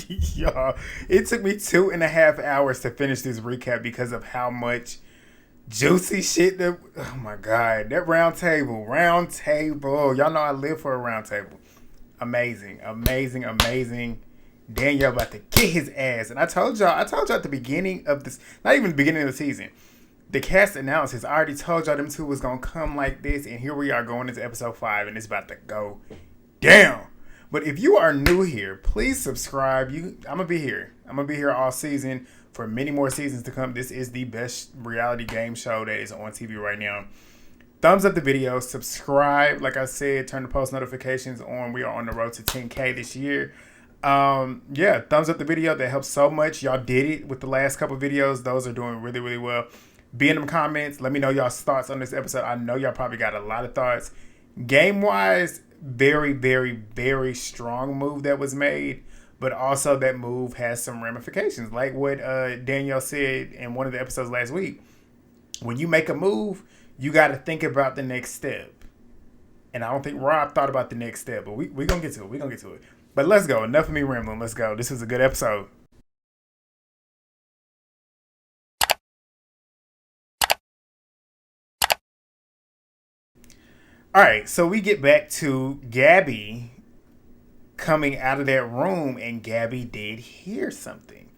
Y'all, it took me 2.5 hours to finish this recap because of how much juicy shit that. Oh my god, that round table. Y'all know I live for a round table. Amazing, amazing, amazing. Danielle about to kick his ass, and I told y'all at the beginning of this, not even the beginning of the season, the cast analysis. I already told y'all them two was gonna come like this, and here we are going into episode 5, and it's about to go down. But if you are new here, please subscribe. I'm gonna be here. I'm gonna be here all season for many more seasons to come. This is the best reality game show that is on TV right now. Thumbs up the video, subscribe. Like I said, turn the post notifications on. We are on the road to 10K this year. Yeah, thumbs up the video. That helps so much. Y'all did it with the last couple videos. Those are doing really, really well. Be in them comments. Let me know y'all's thoughts on this episode. I know y'all probably got a lot of thoughts. Game-wise, very, very, very strong move that was made. But also that move has some ramifications. Like what Danielle said in one of the episodes last week. When you make a move, you got to think about the next step. And I don't think Rob thought about the next step. But we're going to get to it. We're going to get to it. But let's go. Enough of me rambling. Let's go. This is a good episode. All right. So we get back to Gabby coming out of that room. And Gabby did hear something.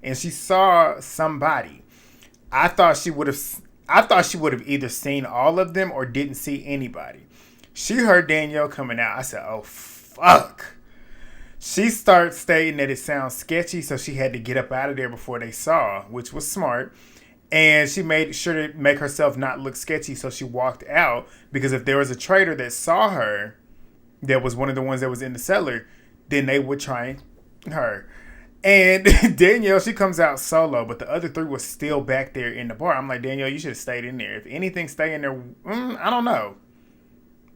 And she saw somebody. I thought she would have either seen all of them or didn't see anybody. She heard Danielle coming out. I said, oh, fuck. She starts stating that it sounds sketchy, so she had to get up out of there before they saw, which was smart. And she made sure to make herself not look sketchy, so she walked out. Because if there was a traitor that saw her, that was one of the ones that was in the cellar, then they would try her. And Danielle, she comes out solo, but the other 3 was still back there in the bar. I'm like, Danielle, you should have stayed in there. If anything, stay in there. I don't know.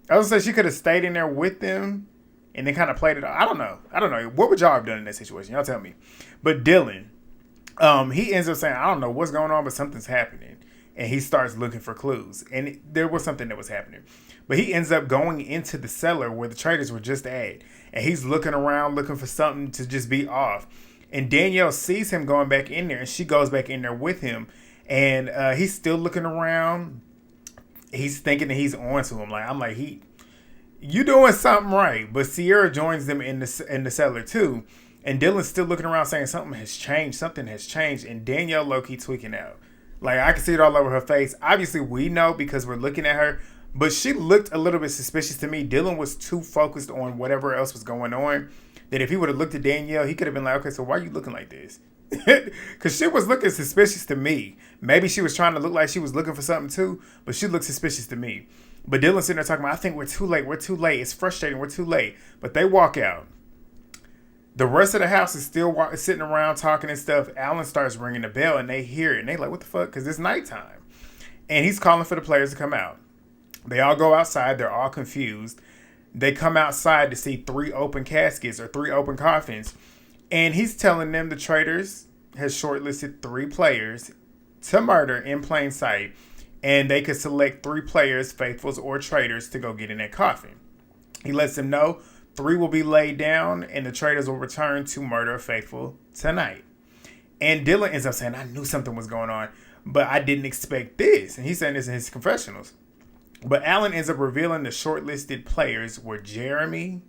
I was going to say she could have stayed in there with them and then kind of played it out. I don't know. What would y'all have done in that situation? Y'all tell me. But Dylan, he ends up saying, I don't know what's going on, but something's happening. And he starts looking for clues. And there was something that was happening. But he ends up going into the cellar where the traitors were just at. And he's looking around, looking for something to just be off. And Danielle sees him going back in there, and she goes back in there with him. And he's still looking around. He's thinking that he's on to him. I'm like, you doing something right. But Ciara joins them in the cellar too. And Dylan's still looking around saying something has changed. And Danielle low-key tweaking out. Like, I can see it all over her face. Obviously, we know because we're looking at her. But she looked a little bit suspicious to me. Dylan was too focused on whatever else was going on. That if he would have looked at Danielle, he could have been like, okay, so why are you looking like this? Because she was looking suspicious to me. Maybe she was trying to look like she was looking for something too, but she looked suspicious to me. But Dylan's sitting there talking about, I think we're too late. It's frustrating. We're too late. But they walk out. The rest of the house is still sitting around talking and stuff. Alan starts ringing the bell and they hear it. And they like, what the fuck? Because it's nighttime. And he's calling for the players to come out. They all go outside. They're all confused. They come outside to see 3 open caskets or 3 open coffins. And he's telling them the traitors has shortlisted 3 players to murder in plain sight. And they could select 3 players, faithfuls or traitors, to go get in that coffin. He lets them know 3 will be laid down and the traitors will return to murder a faithful tonight. And Dylan ends up saying, I knew something was going on, but I didn't expect this. And he's saying this in his confessionals. But Alan ends up revealing the shortlisted players were Jeremy,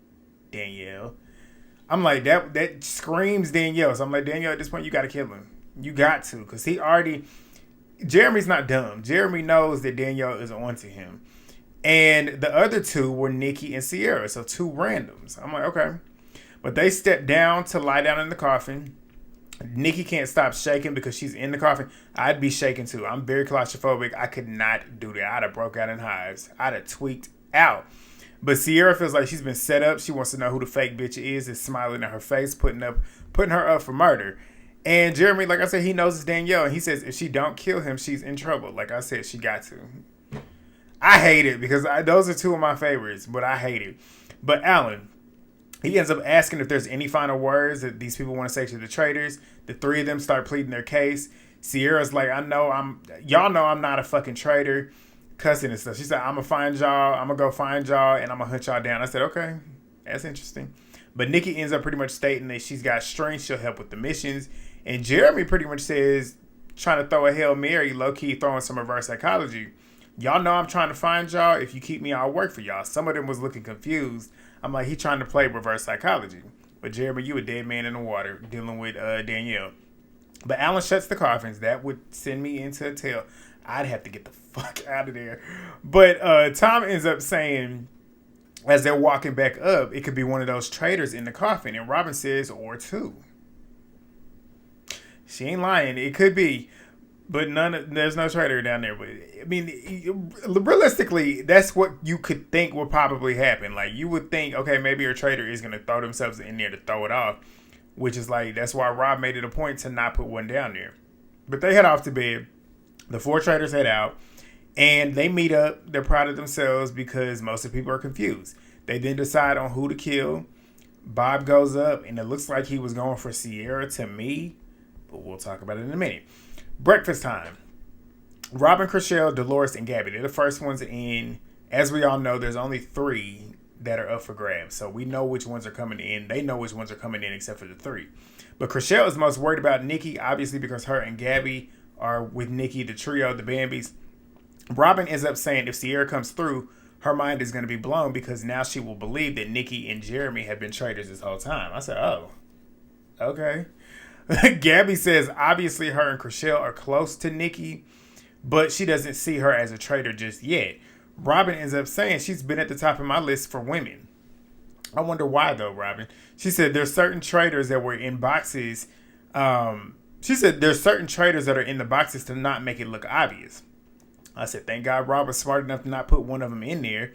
Danielle. I'm like, that screams Danielle. So I'm like, Danielle, at this point, you got to kill him. You got to. Because Jeremy's not dumb. Jeremy knows that Danielle is onto him. And the other 2 were Nikki and Ciara. So 2 randoms. I'm like, okay. But they step down to lie down in the coffin. Nikki can't stop shaking because she's in the coffin. I'd be shaking too. I'm very claustrophobic. I could not do that. I'd have broke out in hives. I'd have tweaked out. But Ciara feels like she's been set up. She wants to know who the fake bitch is smiling at her face, putting her up for murder. And Jeremy, like I said, he knows it's Danielle. And he says if she don't kill him, she's in trouble. Like I said, she got to. I hate it because those are 2 of my favorites. But I hate it. But Alan, he ends up asking if there's any final words that these people want to say to the traitors. The 3 of them start pleading their case. Ciara's like, y'all know I'm not a fucking traitor. Cussing and stuff. She said, I'm going to find y'all. I'm going to go find y'all and I'm going to hunt y'all down. I said, okay, that's interesting. But Nikki ends up pretty much stating that she's got strength, she'll help with the missions. And Jeremy pretty much says, trying to throw a Hail Mary, low-key throwing some reverse psychology. Y'all know I'm trying to find y'all. If you keep me, I'll work for y'all. Some of them was looking confused. I'm like, he trying to play reverse psychology. But Jeremy, you a dead man in the water dealing with Danielle. But Alan shuts the coffins. That would send me into a tail. I'd have to get the fuck out of there. But Tom ends up saying, as they're walking back up, it could be one of those traitors in the coffin. And Robyn says, or two. She ain't lying. It could be. But there's no traitor down there. But I mean, realistically, that's what you could think would probably happen. Like, you would think, okay, maybe a traitor is going to throw themselves in there to throw it off. Which is like, that's why Rob made it a point to not put one down there. But they head off to bed. The 4 traitors head out. And they meet up. They're proud of themselves because most of the people are confused. They then decide on who to kill. Bob goes up. And it looks like he was going for Ciara to me. But we'll talk about it in a minute. Breakfast time. Robyn, Chrishell, Dolores, and Gabby. They're the first ones in. As we all know, there's only 3 that are up for grabs. So we know which ones are coming in. They know which ones are coming in except for the 3. But Chrishell is most worried about Nikki, obviously, because her and Gabby are with Nikki, the trio, the Bambis. Robyn ends up saying if Ciara comes through, her mind is going to be blown because now she will believe that Nikki and Jeremy have been traitors this whole time. I said, oh, okay. Gabby says obviously her and Chrishell are close to Nikki, but she doesn't see her as a traitor just yet. Robyn ends up saying she's been at the top of my list for women. I wonder why though, Robyn. She said there's certain traitors that were in boxes. She said there's certain traitors that are in the boxes to not make it look obvious. I said, thank God Rob was smart enough to not put one of them in there.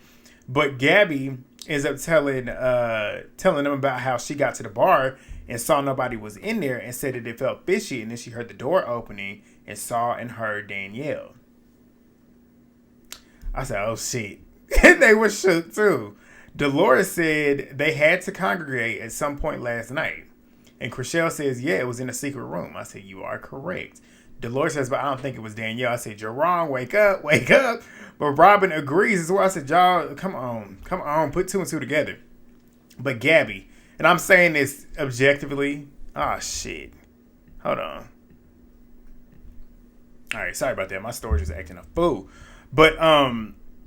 But Gabby ends up telling them about how she got to the bar and saw nobody was in there and said that it felt fishy. And then she heard the door opening and saw and heard Danielle. I said, oh shit. They were shook too. Dolores said they had to congregate at some point last night. And Chrishell says, yeah, it was in a secret room. I said, you are correct. Dolores says, but I don't think it was Danielle. I said, you're wrong. Wake up, wake up. But Robyn agrees as well. I said, y'all, come on, put 2 and 2 together. But Gabby, and I'm saying this objectively. Oh, shit. Hold on. All right, sorry about that. My storage is acting a fool. But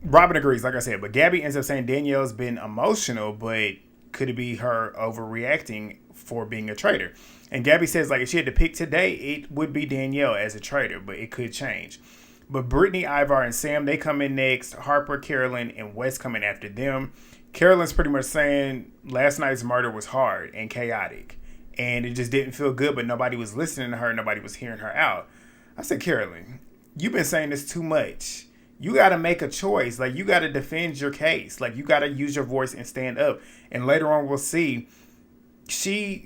Robyn agrees, like I said. But Gabby ends up saying Danielle's been emotional, but could it be her overreacting for being a traitor? And Gabby says, like, if she had to pick today, it would be Danielle as a traitor, but it could change. But Britney, Ivar, and Sam, they come in next. Harper, Carolyn, and Wes coming after them. Carolyn's pretty much saying last night's murder was hard and chaotic. And it just didn't feel good, but nobody was listening to her. Nobody was hearing her out. I said, Carolyn, you've been saying this too much. You got to make a choice. Like, you got to defend your case. Like, you got to use your voice and stand up. And later on, we'll see.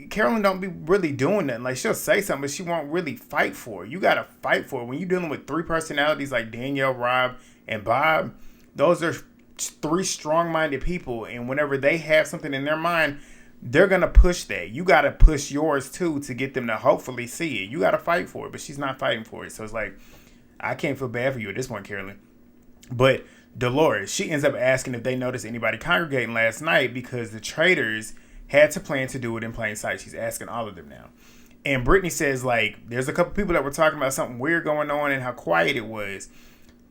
Carolyn don't be really doing nothing. Like, she'll say something, but she won't really fight for it. You got to fight for it. When you're dealing with 3 personalities like Danielle, Rob, and Bob, those are 3 strong-minded people. And whenever they have something in their mind, they're going to push that. You got to push yours, too, to get them to hopefully see it. You got to fight for it, but she's not fighting for it. So it's like, I can't feel bad for you at this point, Carolyn. But Dolores, she ends up asking if they noticed anybody congregating last night because the traitors had to plan to do it in plain sight. She's asking all of them now. And Britney says, like, there's a couple people that were talking about something weird going on and how quiet it was.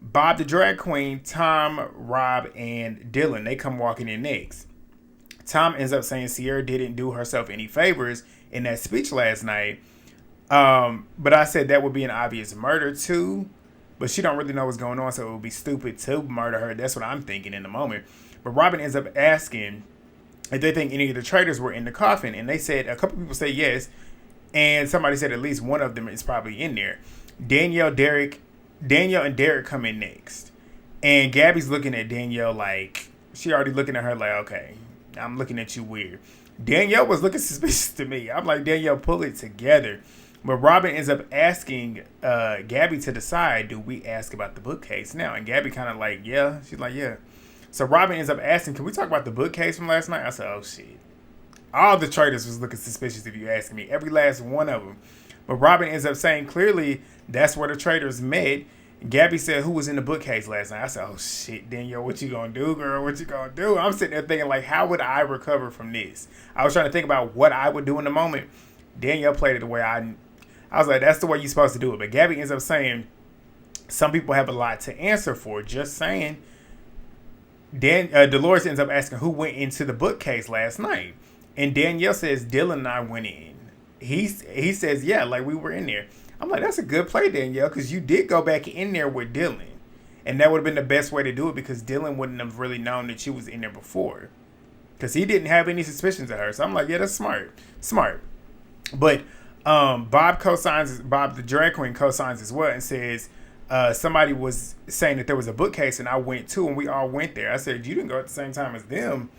Bob the drag queen, Tom, Rob, and Dylan, they come walking in next. Tom ends up saying Ciara didn't do herself any favors in that speech last night. But I said that would be an obvious murder too. But she don't really know what's going on, so it would be stupid to murder her. That's what I'm thinking in the moment. But Robyn ends up asking if they think any of the traitors were in the coffin. And they said, a couple people say yes. And somebody said at least one of them is probably in there. Danielle and Derek come in next. And Gabby's looking at Danielle like, she already looking at her like, okay, I'm looking at you weird. Danielle was looking suspicious to me. I'm like, Danielle, pull it together. But Robyn ends up asking Gabby to decide, do we ask about the bookcase now? And Gabby kind of like, yeah. She's like, yeah. So Robyn ends up asking, can we talk about the bookcase from last night? I said, oh, shit. All the traitors was looking suspicious if you ask me. Every last one of them. But Robyn ends up saying, clearly, that's where the traitors met. Gabby said, who was in the bookcase last night? I said, oh shit, Danielle, what you gonna do, girl? What you gonna do? I'm sitting there thinking, like, how would I recover from this? I was trying to think about what I would do in the moment. Danielle played it the way I was like, that's the way you're supposed to do it. But Gabby ends up saying, some people have a lot to answer for. Just saying. Dolores ends up asking who went into the bookcase last night. And Danielle says, Dylan and I went in. He says, yeah, like we were in there. I'm like, that's a good play, Danielle, because you did go back in there with Dylan. And that would have been the best way to do it because Dylan wouldn't have really known that she was in there before. Because he didn't have any suspicions of her. So I'm like, yeah, that's smart. Smart. But Bob the drag queen co-signs as well and says, somebody was saying that there was a bookcase and I went too and we all went there. I said, you didn't go at the same time as them.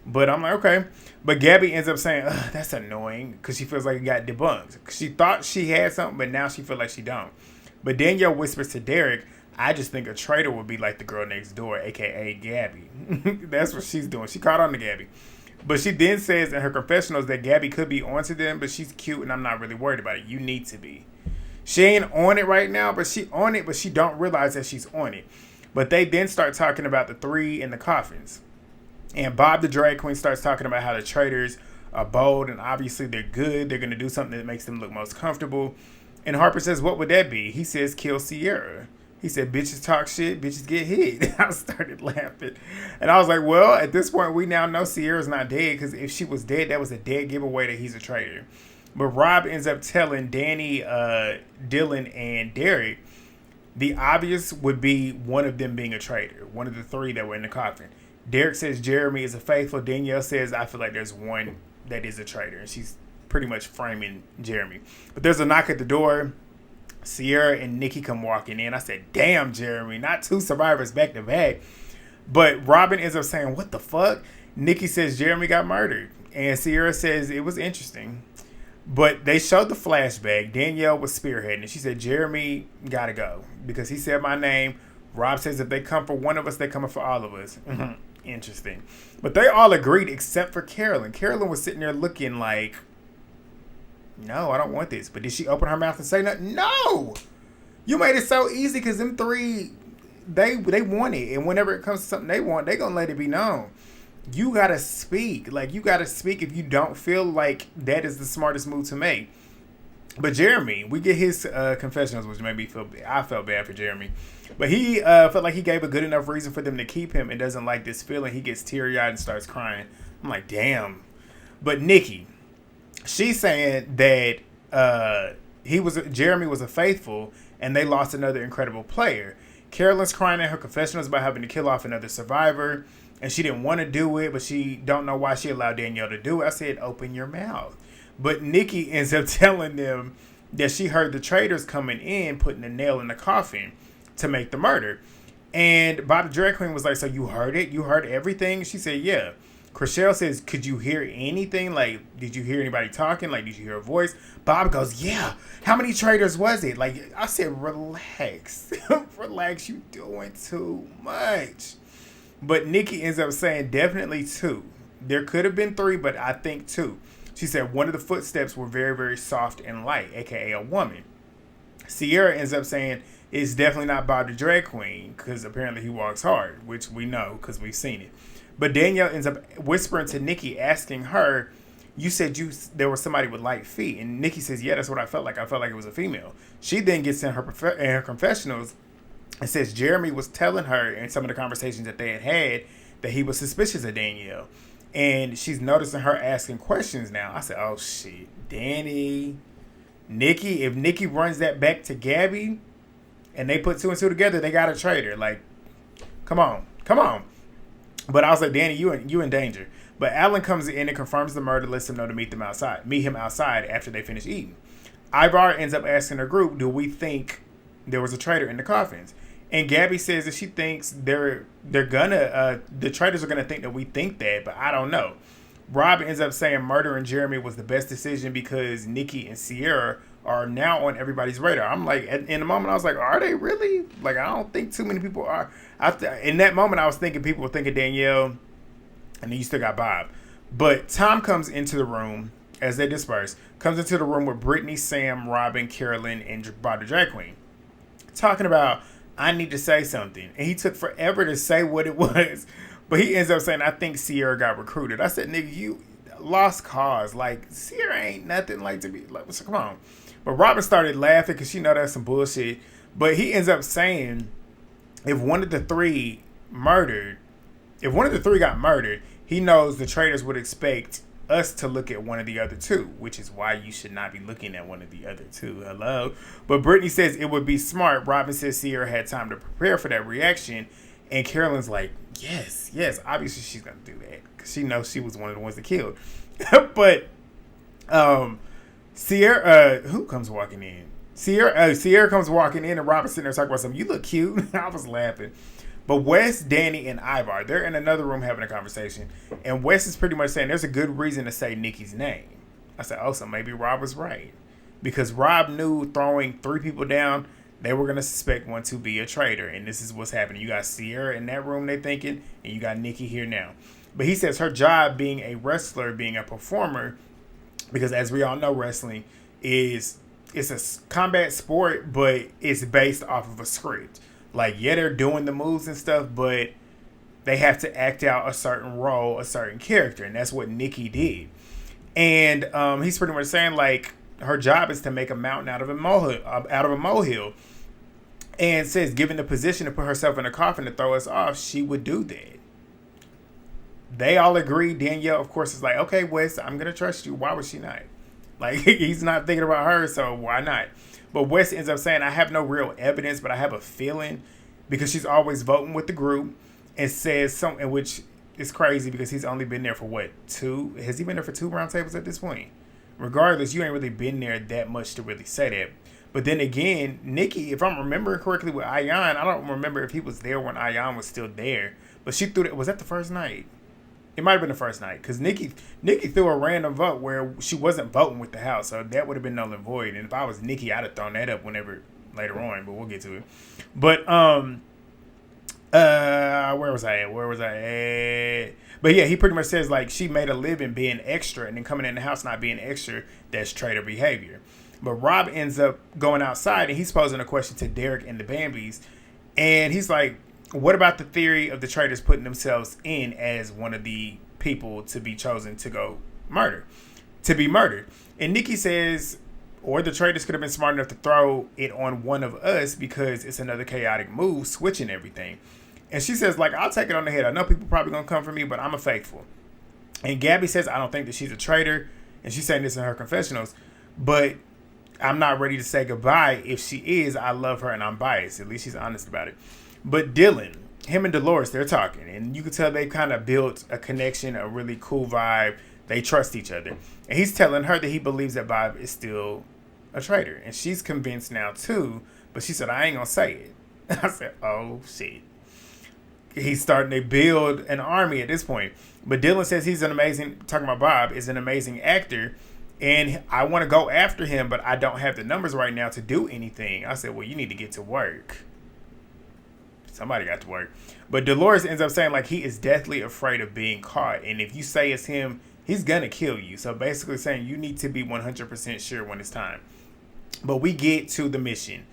But I'm like, okay. But Gabby ends up saying, that's annoying because she feels like it got debunked. She thought she had something, but now she feels like she don't. But Danielle whispers to Derek, I just think a traitor would be like the girl next door, a.k.a. Gabby. That's what she's doing. She caught on to Gabby. But she then says in her confessionals that Gabby could be onto them, but she's cute and I'm not really worried about it. You need to be. She ain't on it right now, but she on it, but she don't realize that she's on it. But they then start talking about the 3 in the coffins. And Bob the drag queen starts talking about how the traitors are bold and obviously they're good. They're going to do something that makes them look most comfortable. And Harper says, what would that be? He says, kill Ciara. He said, bitches talk shit, bitches get hit. I started laughing. And I was like, well, at this point, we now know Ciara's not dead because if she was dead, that was a dead giveaway that he's a traitor. But Rob ends up telling Danny, Dylan, and Derek the obvious would be one of them being a traitor, one of the 3 that were in the coffin. Derek says Jeremy is a faithful. Danielle says, I feel like there's one that is a traitor. And she's pretty much framing Jeremy. But there's a knock at the door. Ciara and Nikki come walking in. I said, damn, Jeremy, not 2 survivors back to back. But Robyn ends up saying, what the fuck? Nikki says Jeremy got murdered. And Ciara says it was interesting. But they showed the flashback. Danielle was spearheading. She said, Jeremy got to go. Because he said my name. Rob says if they come for one of us, they're coming for all of us. Interesting. But they all agreed except for Carolyn. Carolyn was sitting there looking like, no, I don't want this. But did she open her mouth and say nothing? No! You made it so easy because them 3, they want it. And whenever it comes to something they want, they going to let it be known. You got to speak. Like, you got to speak if you don't feel like that is the smartest move to make. But Jeremy, we get his confessionals, which made me feel bad. I felt bad for Jeremy. But he felt like he gave a good enough reason for them to keep him and doesn't like this feeling. He gets teary-eyed and starts crying. I'm like, damn. But Nikki, she's saying that Jeremy was a faithful and they lost another incredible player. Carolyn's crying in her confessionals about having to kill off another survivor. And she didn't want to do it, but she don't know why she allowed Danielle to do it. I said, open your mouth. But Nikki ends up telling them that she heard the traitors coming in, putting a nail in the coffin to make the murder. And Bob the drag queen was like, so you heard it? You heard everything? She said, yeah. Chrishell says, could you hear anything? Like, did you hear anybody talking? Like, did you hear a voice? Bob goes, yeah. How many traitors was it? Like, I said, relax. Relax, you doing too much. But Nikki ends up saying definitely 2. There could have been 3, but I think 2. She said one of the footsteps were very, very soft and light, a.k.a. a woman. Ciara ends up saying it's definitely not Bob the drag queen because apparently he walks hard, which we know because we've seen it. But Danielle ends up whispering to Nikki, asking her, you said there was somebody with light feet. And Nikki says, yeah, that's what I felt like. I felt like it was a female. She then gets in her confessionals and says Jeremy was telling her in some of the conversations that they had that he was suspicious of Danielle. And she's noticing her asking questions now. I said, oh, shit. Danny, Nikki, if Nikki runs that back to Gabby and they put 2 and 2 together, they got a traitor. Like, come on. But I was like, Danny, you in danger. But Alan comes in and confirms the murder, lets them know to meet him outside after they finish eating. Ivar ends up asking the group, do we think there was a traitor in the coffins? And Gabby says that she thinks the traitors are gonna think that we think that, but I don't know. Rob ends up saying murdering Jeremy was the best decision because Nikki and Ciara are now on everybody's radar. I'm like, in the moment I was like, are they really? Like, I don't think too many people are. In that moment I was thinking people would think of Danielle, and then you still got Bob. But Tom comes into the room as they disperse, comes into the room with Britney, Sam, Robyn, Carolyn, and Bob the drag queen, talking about I need to say something. And he took forever to say what it was. But he ends up saying, I think Ciara got recruited. I said, nigga, you lost cause. Like, Ciara ain't nothing like to be, like, so come on. But Robyn started laughing because she know that's some bullshit. But he ends up saying, if one of the three got murdered, he knows the traitors would expect us to look at one of the other two, which is why you should not be looking at one of the other two. Hello? But Britney says it would be smart. Robyn says Ciara had time to prepare for that reaction. And Carolyn's like, yes. Obviously, she's going to do that because she knows she was one of the ones that killed. But Ciara, who comes walking in? Ciara comes walking in and Robyn's sitting there talking about something. You look cute. I was laughing. But Wes, Danny, and Ivar, they're in another room having a conversation. And Wes is pretty much saying there's a good reason to say Nikki's name. I said, oh, so maybe Rob was right. Because Rob knew throwing 3 people down, they were going to suspect one to be a traitor. And this is what's happening. You got Ciara in that room, they thinking, and you got Nikki here now. But he says her job being a wrestler, being a performer, because as we all know, wrestling it's a combat sport, but it's based off of a script. Like, yeah, they're doing the moves and stuff, but they have to act out a certain role, a certain character. And that's what Nikki did. And he's pretty much saying, like, her job is to make a mountain out of a molehill. And says, given the position to put herself in a coffin to throw us off, she would do that. They all agree. Danielle, of course, is like, okay, Wes, I'm going to trust you. Why would she not? Like, he's not thinking about her, so why not? But Wes ends up saying, I have no real evidence, but I have a feeling, because she's always voting with the group, and says something, which is crazy because he's only been there for what, 2? Has he been there for 2 roundtables at this point? Regardless, you ain't really been there that much to really say that. But then again, Nikki, if I'm remembering correctly with Ayan, I don't remember if he was there when Ayan was still there, but she threw it. Was that the first night? It might have been the first night, because Nikki threw a random vote where she wasn't voting with the house, so that would have been null and void. And if I was Nikki, I'd have thrown that up whenever later on, but we'll get to it. But where was I at? But yeah, he pretty much says, like, she made a living being extra, and then coming in the house not being extra, that's traitor behavior. But Rob ends up going outside, and he's posing a question to Derek and the Bambis, and he's like, what about the theory of the traitors putting themselves in as one of the people to be chosen to be murdered? And Nikki says, or the traitors could have been smart enough to throw it on one of us because it's another chaotic move, switching everything. And she says, like, I'll take it on the head. I know people probably going to come for me, but I'm a faithful. And Gabby says, I don't think that she's a traitor. And she's saying this in her confessionals. But I'm not ready to say goodbye. If she is, I love her and I'm biased. At least she's honest about it. But Dylan, him and Dolores, they're talking. And you can tell they kind of built a connection, a really cool vibe. They trust each other. And he's telling her that he believes that Bob is still a traitor. And she's convinced now too. But she said, I ain't going to say it. I said, oh, shit. He's starting to build an army at this point. But Dylan says talking about Bob, is an amazing actor. And I want to go after him, but I don't have the numbers right now to do anything. I said, well, you need to get to work. Somebody got to work. But Dolores ends up saying, like, he is deathly afraid of being caught. And if you say it's him, he's going to kill you. So basically saying you need to be 100% sure when it's time. But we get to the mission.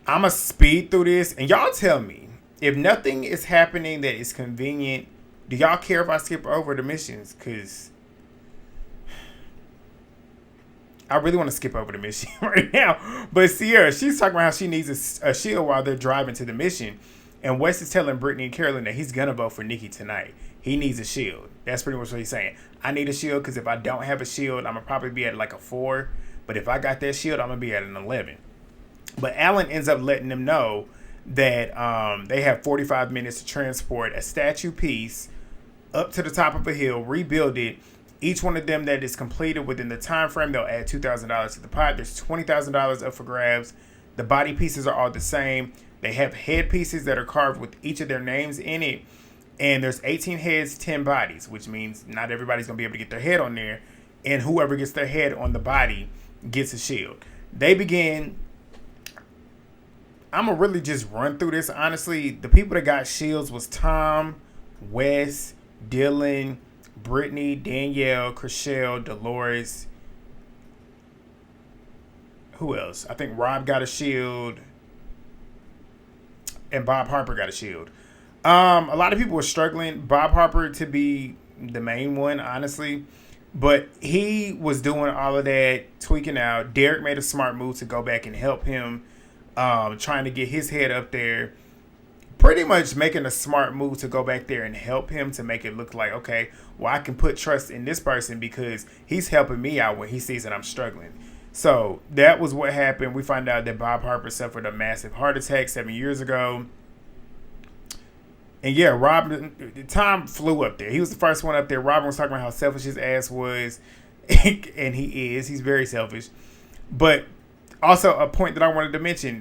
I'm going to speed through this. And y'all tell me, if nothing is happening that is convenient, do y'all care if I skip over the missions? Because I really want to skip over the mission right now. But Ciara, she's talking about how she needs a shield while they're driving to the mission. And Wes is telling Britney and Carolyn that he's going to vote for Nikki tonight. He needs a shield. That's pretty much what he's saying. I need a shield because if I don't have a shield, I'm going to probably be at like a 4. But if I got that shield, I'm going to be at an 11. But Alan ends up letting them know that they have 45 minutes to transport a statue piece up to the top of a hill, rebuild it. Each one of them that is completed within the time frame, they'll add $2,000 to the pot. There's $20,000 up for grabs. The body pieces are all the same. They have head pieces that are carved with each of their names in it. And there's 18 heads, 10 bodies, which means not everybody's going to be able to get their head on there. And whoever gets their head on the body gets a shield. They begin. I'm going to really just run through this. Honestly, the people that got shields was Tom, Wes, Dylan, Britney, Danielle, Chrishell, Dolores. Who else? I think Rob got a shield. and Bob Harper got a shield. A lot of people were struggling. Bob Harper to be the main one, honestly. But he was doing all of that, tweaking out. Derek made a smart move to go back and help him, trying to get his head up there. Pretty much making a smart move to go back there and help him to make it look like, okay, well, I can put trust in this person because he's helping me out when he sees that I'm struggling. So that was what happened. We find out that Bob Harper suffered a massive heart attack 7 years ago. And yeah, Robyn, Tom flew up there. He was the first one up there. Robyn was talking about how selfish his ass was. And he is. He's very selfish. But also a point that I wanted to mention,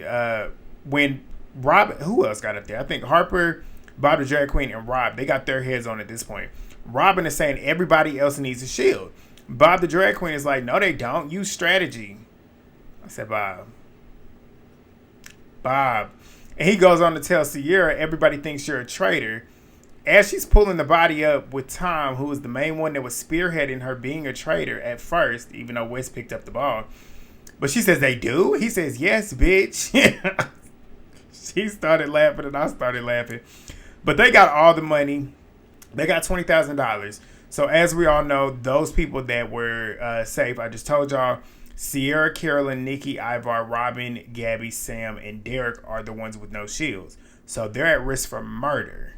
when Robyn, who else got up there? I think Harper, Bob the Drag Queen, and Rob, they got their heads on at this point. Robyn is saying everybody else needs a shield. Bob the Drag Queen is like, no, they don't. Use strategy. I said, Bob. And he goes on to tell Ciara, everybody thinks you're a traitor. As she's pulling the body up with Tom, who was the main one that was spearheading her being a traitor at first, even though Wes picked up the ball. But she says, they do? He says, yes, bitch. She started laughing and I started laughing. But they got all the money. They got $20,000. So as we all know, those people that were safe, I just told y'all, Ciara, Carolyn, Nikki, Ivar, Robyn, Gabby, Sam, and Derek are the ones with no shields. So they're at risk for murder.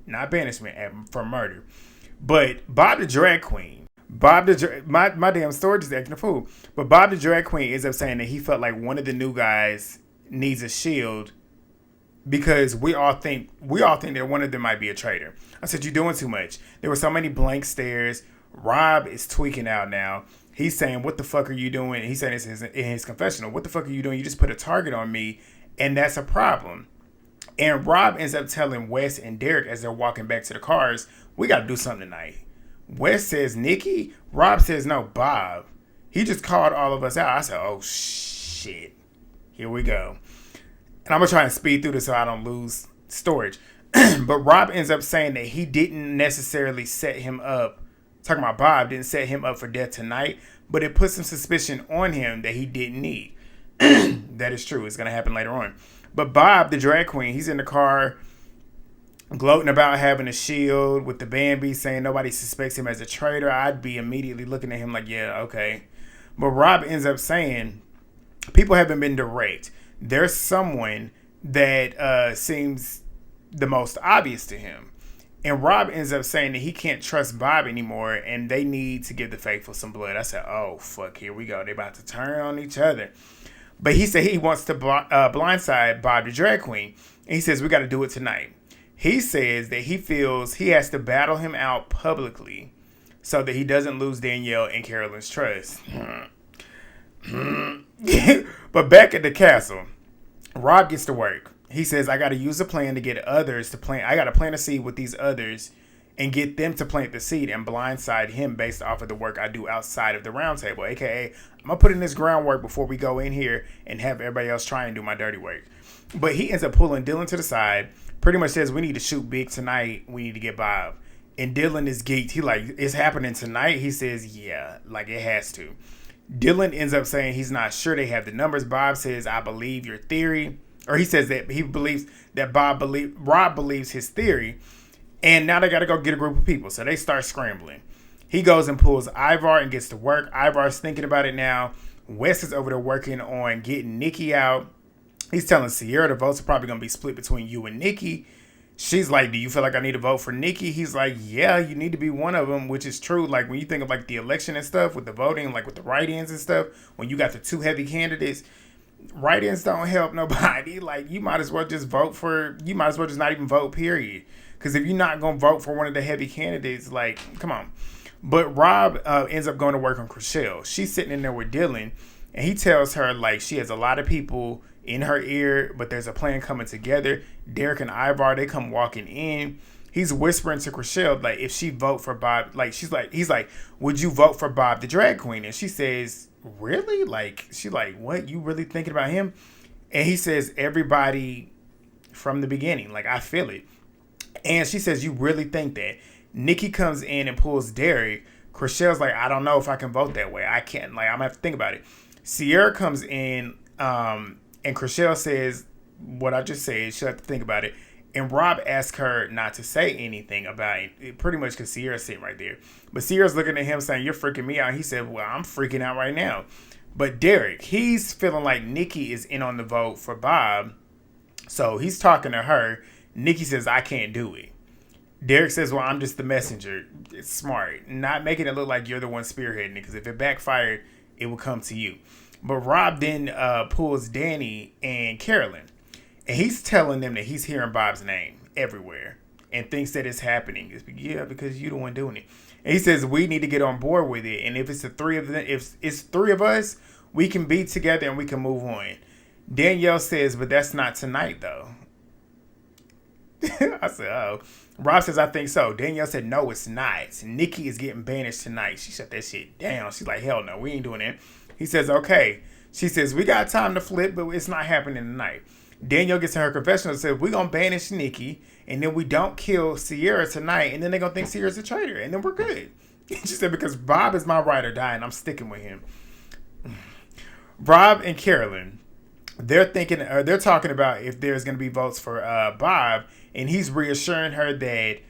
Not banishment, for murder. But Bob the Drag Queen, my damn storage is acting a fool. But Bob the Drag Queen ends up saying that he felt like one of the new guys needs a shield because we all think that one of them might be a traitor. I said, you're doing too much. There were so many blank stares. Rob is tweaking out now. He's saying, what the fuck are you doing? He's saying this in his confessional. What the fuck are you doing? You just put a target on me, and that's a problem. And Rob ends up telling Wes and Derek as they're walking back to the cars, we got to do something tonight. Wes says, Nikki. Rob says, no, Bob. He just called all of us out. I said, oh, shit. Here we go. And I'm going to try and speed through this so I don't lose storage. But Rob ends up saying that he didn't necessarily set him up. Talking about Bob didn't set him up for death tonight, but it put some suspicion on him that he didn't need. That is true. It's going to happen later on. But Bob, the drag queen, he's in the car gloating about having a shield with the Bambi, saying nobody suspects him as a traitor. I'd be immediately looking at him like, yeah, okay. But Rob ends up saying people haven't been direct. There's someone that seems the most obvious to him. And Rob ends up saying that he can't trust Bob anymore and they need to give the faithful some blood. I said, oh, fuck, here we go. They're about to turn on each other. But he said he wants to blindside Bob the drag queen. And he says, we got to do it tonight. He says that he feels he has to battle him out publicly so that he doesn't lose Danielle and Carolyn's trust. But back at the castle, Rob gets to work. He says, I got to use a plan to get others to plant. I got to plant a seed with these others and get them to plant the seed and blindside him based off of the work I do outside of the round table. AKA, I'm going to put in this groundwork before we go in here and have everybody else try and do my dirty work. But he ends up pulling Dylan to the side. Pretty much says, we need to shoot big tonight. We need to get Bob. And Dylan is geeked. He like, it's happening tonight? He says, yeah, like it has to. Dylan ends up saying he's not sure they have the numbers. Bob says, I believe your theory. Or he says that he believes that Rob believes his theory. And now they got to go get a group of people. So they start scrambling. He goes and pulls Ivar and gets to work. Ivar's thinking about it now. Wes is over there working on getting Nikki out. He's telling Ciara the votes are probably going to be split between you and Nikki. She's like, do you feel like I need to vote for Nikki? He's like, yeah, you need to be one of them, which is true. Like when you think of like the election and stuff with the voting, like with the write-ins and stuff, when you got the two heavy candidates, write-ins don't help nobody. Like you might as well just not even vote, period. Because if you're not going to vote for one of the heavy candidates, like, come on. But Rob ends up going to work on Chrishell. She's sitting in there with Dylan, and he tells her, like, she has a lot of people in her ear, but there's a plan coming together. Derek and Ivar, they come walking in. He's whispering to Chrishell, like, if she vote for Bob, like, he's like, would you vote for Bob the drag queen? And she says, really? Like, she like, what? You really thinking about him? And he says, everybody from the beginning. Like, I feel it. And she says, you really think that? Nikki comes in and pulls Derek. Chrishell's like, I don't know if I can vote that way. I can't. Like, I'm going to have to think about it. Ciara comes in, and Chrishell says, what I just said. She'll have to think about it. And Rob asked her not to say anything about it, pretty much because Ciara's sitting right there. But Ciara's looking at him saying, "You're freaking me out." He said, "Well, I'm freaking out right now." But Derek, he's feeling like Nikki is in on the vote for Bob. So he's talking to her. Nikki says, "I can't do it." Derek says, "Well, I'm just the messenger." It's smart. Not making it look like you're the one spearheading it, because if it backfired, it will come to you. But Rob then pulls Danny and Carolyn. And he's telling them that he's hearing Bob's name everywhere and thinks that it's happening. It's, yeah, because you're the one doing it. And he says, we need to get on board with it. And if it's the three of them, if it's three of us, we can be together and we can move on. Danielle says, but that's not tonight, though. I said, oh. Rob says, I think so. Danielle said, no, it's not. Nikki is getting banished tonight. She shut that shit down. She's like, hell no, we ain't doing that. He says, okay. She says, we got time to flip, but it's not happening tonight. Danielle gets in her confessional and says, we're going to banish Nikki, and then we don't kill Ciara tonight, and then they're going to think Ciara's a traitor, and then we're good. She said, because Bob is my ride or die, and I'm sticking with him. Rob and Carolyn, they're talking about if there's going to be votes for Bob, and he's reassuring her that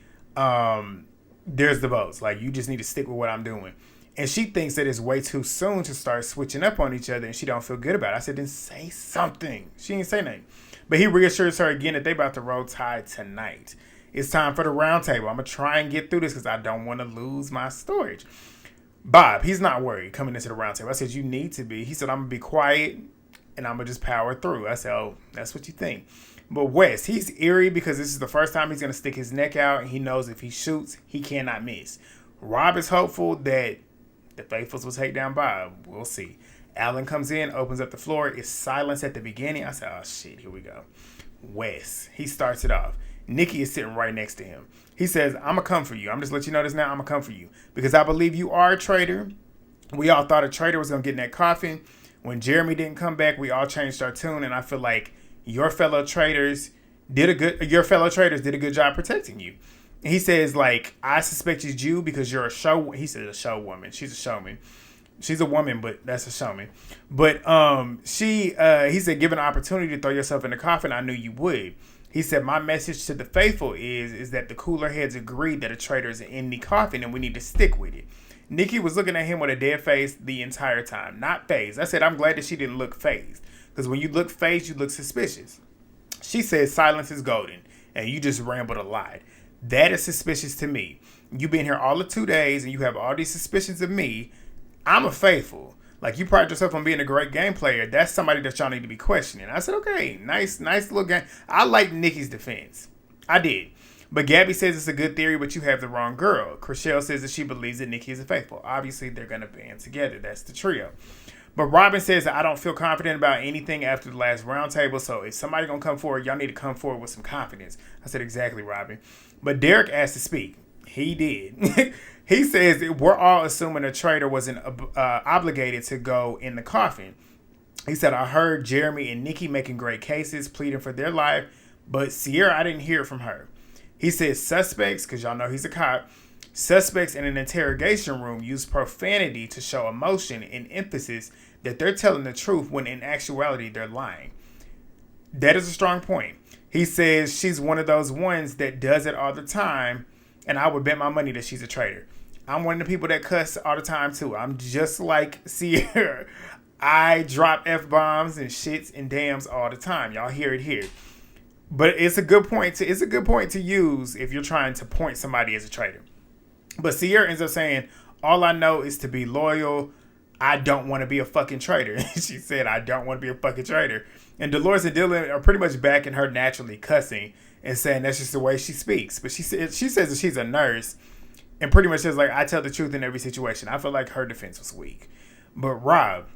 there's the votes. Like, you just need to stick with what I'm doing. And she thinks that it's way too soon to start switching up on each other, and she don't feel good about it. I said, then say something. She didn't say nothing. But he reassures her again that they about to roll tide tonight. It's time for the round table. I'm going to try and get through this because I don't want to lose my storage. Bob, he's not worried coming into the round table. I said, you need to be. He said, I'm going to be quiet, and I'm going to just power through. I said, oh, that's what you think. But Wes, he's eerie because this is the first time he's going to stick his neck out, and he knows if he shoots, he cannot miss. Rob is hopeful that the Faithfuls will take down Bob. We'll see. Alan comes in, opens up the floor. It's silence at the beginning. I said, oh, shit, here we go. Wes, he starts it off. Nikki is sitting right next to him. He says, I'm going to come for you. I'm just letting you know this now. I'm going to come for you. Because I believe you are a traitor. We all thought a traitor was going to get in that coffin. When Jeremy didn't come back, we all changed our tune. And I feel like your fellow traitors did a good job protecting you. He says, like, I suspected you because you're a show. He said a show woman. She's a showman. She's a woman, but that's a showman. But he said, given an opportunity to throw yourself in the coffin, I knew you would. He said, my message to the faithful is that the cooler heads agreed that a traitor is in the coffin and we need to stick with it. Nikki was looking at him with a dead face the entire time, not phased. I said, I'm glad that she didn't look phased, because when you look phased, you look suspicious. She said, silence is golden, and you just rambled a lot. That is suspicious to me. You've been here all of 2 days and you have all these suspicions of me. I'm a faithful. Like, you pride yourself on being a great game player. That's somebody that y'all need to be questioning. I said, okay, nice little game. I like Nikki's defense. I did. But Gabby says it's a good theory, but you have the wrong girl. Chrishell says that she believes that Nikki is a faithful. Obviously, they're going to band together. That's the trio. But Robyn says that I don't feel confident about anything after the last round table. So if somebody going to come forward, y'all need to come forward with some confidence. I said, exactly, Robyn. But Derek asked to speak. He did. He says we're all assuming a traitor wasn't obligated to go in the coffin. He said, I heard Jeremy and Nikki making great cases, pleading for their life. But Ciara, I didn't hear from her. He says suspects, because y'all know he's a cop, suspects in an interrogation room use profanity to show emotion and emphasis that they're telling the truth when in actuality they're lying. That is a strong point. He says she's one of those ones that does it all the time, and I would bet my money that she's a traitor. I'm one of the people that cuss all the time too. I'm just like Ciara. I drop F-bombs and shits and dams all the time. Y'all hear it here. But it's a good point to use if you're trying to point somebody as a traitor. But Ciara ends up saying, all I know is to be loyal. I don't want to be a fucking traitor. She said, I don't want to be a fucking traitor. And Dolores and Dylan are pretty much backing her naturally cussing and saying that's just the way she speaks. But she says that she's a nurse and pretty much says, like, I tell the truth in every situation. I feel like her defense was weak. But Rob,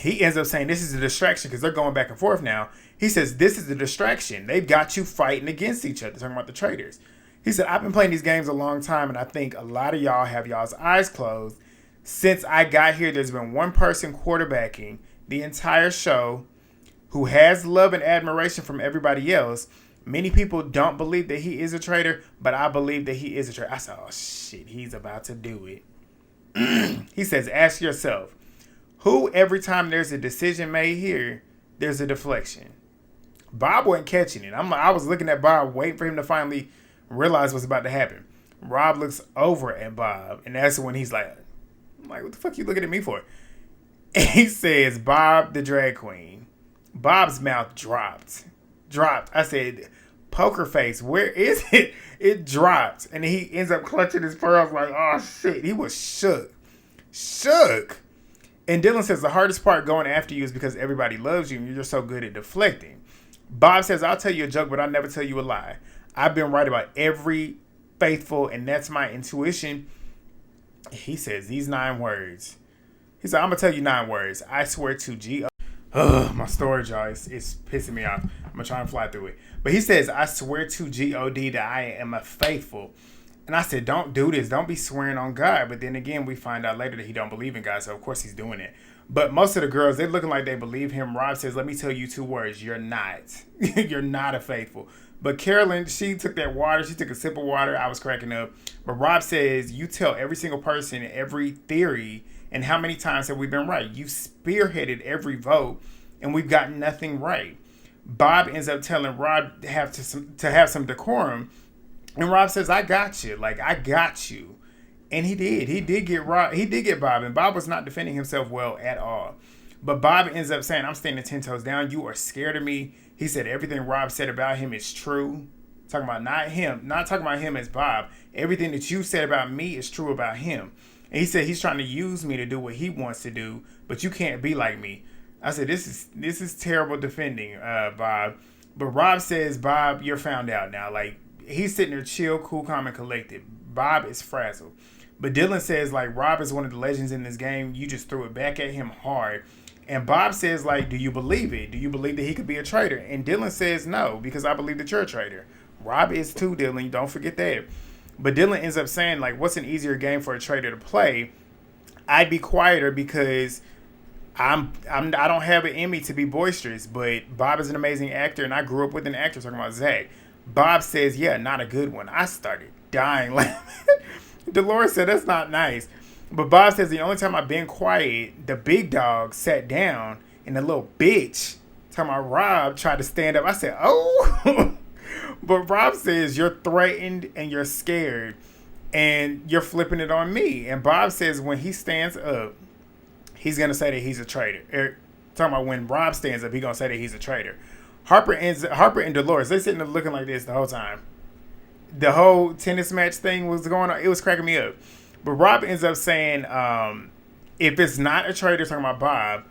he ends up saying this is a distraction because they're going back and forth now. He says this is a distraction. They've got you fighting against each other, talking about the traitors. He said, I've been playing these games a long time, and I think a lot of y'all have y'all's eyes closed. Since I got here, there's been one person quarterbacking the entire show who has love and admiration from everybody else. Many people don't believe that he is a traitor, but I believe that he is a traitor. I said, oh, shit, he's about to do it. He says, ask yourself, who every time there's a decision made here, there's a deflection? Bob wasn't catching it. I was looking at Bob, waiting for him to finally realize what's about to happen. Rob looks over at Bob, and that's when he's like, I'm like, what the fuck you looking at me for? And he says, Bob the drag queen. Bob's mouth dropped. I said, poker face, where is it? It dropped. And he ends up clutching his pearls like, oh shit. He was shook. And Dylan says the hardest part going after you is because everybody loves you and you're so good at deflecting. Bob says, I'll tell you a joke, but I'll never tell you a lie. I've been right about every faithful, and that's my intuition. He says these 9 words. He said, I'm going to tell you 9 words. I swear to G. My storage, y'all, it's pissing me off. I'm going to try and fly through it. But he says, I swear to G-O-D that I am a faithful. And I said, don't do this. Don't be swearing on God. But then again, we find out later that he don't believe in God. So, of course, he's doing it. But most of the girls, they're looking like they believe him. Rob says, let me tell you 2 words. You're not. You're not a faithful. But Carolyn, she took that water. She took a sip of water. I was cracking up. But Rob says, you tell every single person, every theory, and how many times have we been right? You spearheaded every vote, and we've gotten nothing right. Bob ends up telling Rob to have some decorum. And Rob says, I got you. Like, I got you. And he did. He did get Bob. And Bob was not defending himself well at all. But Bob ends up saying, I'm standing 10 toes down. You are scared of me. He said everything Rob said about him is true. Talking about not talking about him as Bob. Everything that you said about me is true about him. And he said he's trying to use me to do what he wants to do, but you can't be like me. I said, this is terrible defending, Bob. But Rob says, Bob, you're found out now. Like, he's sitting there chill, cool, calm, and collected. Bob is frazzled. But Dylan says, like, Rob is one of the legends in this game. You just threw it back at him hard. And Bob says, like, do you believe it? Do you believe that he could be a traitor? And Dylan says, no, because I believe that you're a traitor. Rob is too, Dylan. Don't forget that. But Dylan ends up saying, like, what's an easier game for a traitor to play? I'd be quieter because I don't have it in me to be boisterous. But Bob is an amazing actor, and I grew up with an actor talking about Zach. Bob says, yeah, not a good one. I started dying laughing. Dolores said, that's not nice. But Bob says the only time I've been quiet, the big dog sat down, and the little bitch, talking about Rob, tried to stand up. I said, oh. But Rob says, you're threatened and you're scared, and you're flipping it on me. And Bob says when he stands up, he's going to say that he's a traitor. Talking about when Rob stands up, he's going to say that he's a traitor. Harper and Dolores, they sitting there looking like this the whole time. The whole tennis match thing was going on. It was cracking me up. But Rob ends up saying, if it's not a traitor, talking about Bob,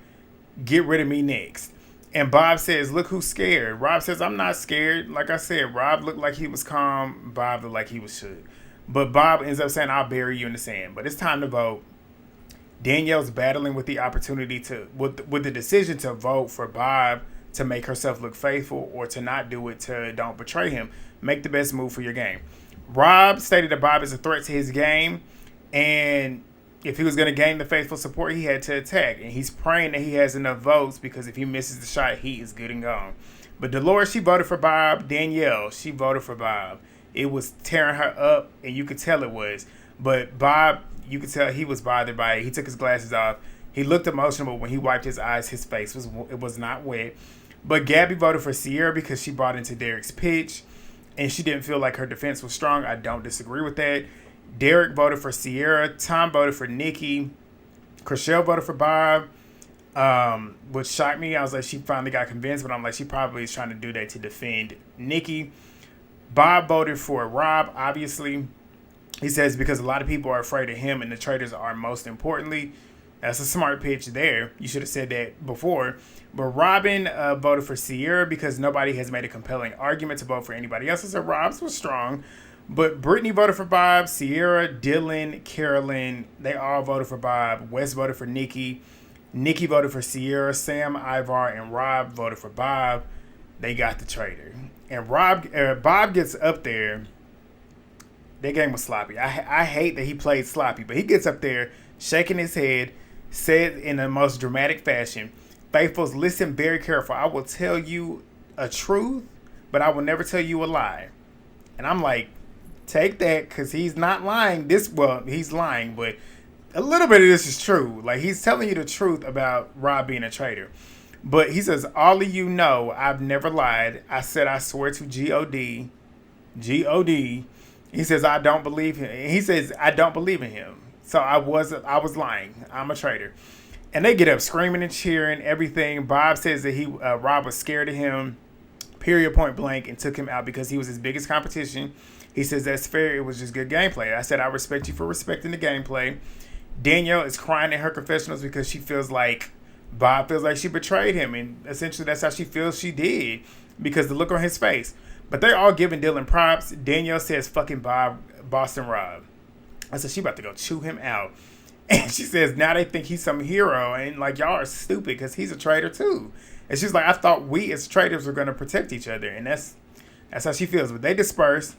get rid of me next. And Bob says, look who's scared. Rob says, I'm not scared. Like I said, Rob looked like he was calm. Bob looked like he was shook. But Bob ends up saying, I'll bury you in the sand. But it's time to vote. Danielle's battling with the opportunity with the decision to vote for Bob to make herself look faithful or to not do it, to don't betray him. Make the best move for your game. Rob stated that Bob is a threat to his game, and if he was going to gain the faithful support, he had to attack. And he's praying that he has enough votes, because if he misses the shot, he is good and gone. But Dolores, she voted for Bob. Danielle, she voted for Bob. It was tearing her up, and you could tell it was. But Bob, you could tell he was bothered by it. He took his glasses off. He looked emotional, but when he wiped his eyes, his face was not wet. But Gabby voted for Ciara because she bought into Derek's pitch, and she didn't feel like her defense was strong. I don't disagree with that. Derek voted for Ciara. Tom voted for Nikki. Chrishell voted for Bob, which shocked me. I was like, she finally got convinced, but I'm like, she probably is trying to do that to defend Nikki. Bob voted for Rob, obviously. He says because a lot of people are afraid of him, and the traitors are most importantly. That's a smart pitch there. You should have said that before. But Robyn voted for Ciara because nobody has made a compelling argument to vote for anybody else. So Rob's was strong. But Britney voted for Bob. Ciara, Dylan, Carolyn, they all voted for Bob. Wes voted for Nikki. Nikki voted for Ciara. Sam, Ivar, and Rob voted for Bob. They got the traitor. And Bob gets up there. That game was sloppy. I hate that he played sloppy. But he gets up there shaking his head, said in the most dramatic fashion, faithfuls, listen very careful. I will tell you a truth, but I will never tell you a lie. And I'm like, take that, because he's not lying. He's lying, but a little bit of this is true. Like, he's telling you the truth about Rob being a traitor. But he says, all of you know I've never lied. I said I swear to God. God. He says I don't believe him. He says I don't believe in him. So I was lying. I'm a traitor. And they get up screaming and cheering, everything. Bob says that Rob was scared of him, period, point blank, and took him out because he was his biggest competition. He says that's fair. It was just good gameplay. I said I respect you for respecting the gameplay. Danielle is crying in her confessionals because she feels like Bob feels like she betrayed him, and essentially that's how she feels she did because the look on his face. But they're all giving Dylan props. Danielle says fucking Bob, Boston Rob. I said she about to go chew him out. And she says now they think he's some hero, and like y'all are stupid because he's a traitor too. And she's like, I thought we as traitors were going to protect each other, and that's how she feels. But they disperse.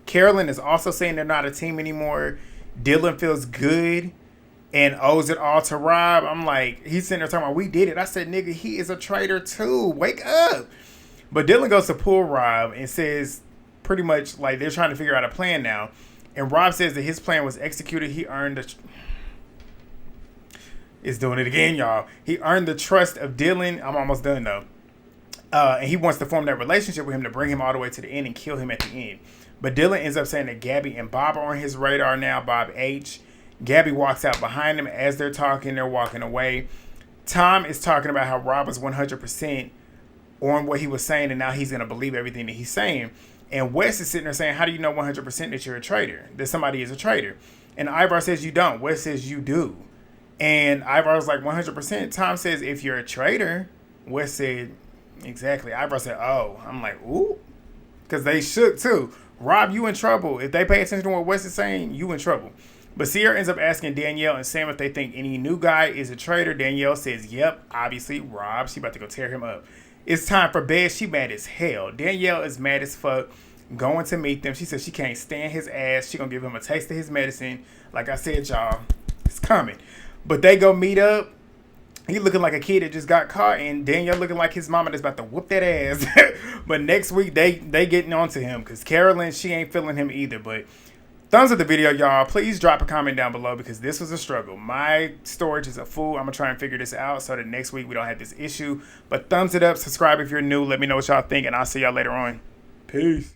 Carolyn is also saying they're not a team anymore. Dylan feels good and owes it all to Rob. I'm like, he's sitting there talking about, we did it. I said, nigga, he is a traitor too. Wake up. But Dylan goes to pull Rob and says pretty much like they're trying to figure out a plan now. And Rob says that his plan was executed. He earned It's doing it again, y'all. He earned the trust of Dylan. I'm almost done though. And he wants to form that relationship with him to bring him all the way to the end and kill him at the end. But Dylan ends up saying that Gabby and Bob are on his radar now. Bob H. Gabby walks out behind him as they're talking. They're walking away. Tom is talking about how Rob was 100% on what he was saying, and now he's going to believe everything that he's saying. And Wes is sitting there saying, how do you know 100% that you're a traitor, that somebody is a traitor? And Ivar says you don't. Wes says you do. And Ivar's like 100%. Tom says if you're a traitor. Wes said exactly. Ivar said, oh. I'm like, ooh. Because they shook too. Rob, you in trouble. If they pay attention to what Wes is saying, you in trouble. But Ciara ends up asking Danielle and Sam if they think any new guy is a traitor. Danielle says, yep, obviously, Rob. She about to go tear him up. It's time for bed. She mad as hell. Danielle is mad as fuck. Going to meet them. She says she can't stand his ass. She gonna give him a taste of his medicine. Like I said, y'all, it's coming. But they go meet up. He looking like a kid that just got caught, and Danielle looking like his mama that's about to whoop that ass. But next week, they getting on to him because Carolyn, she ain't feeling him either. But thumbs up the video, y'all. Please drop a comment down below because this was a struggle. My storage is a fool. I'm going to try and figure this out so that next week we don't have this issue. But thumbs it up. Subscribe if you're new. Let me know what y'all think, and I'll see y'all later on. Peace.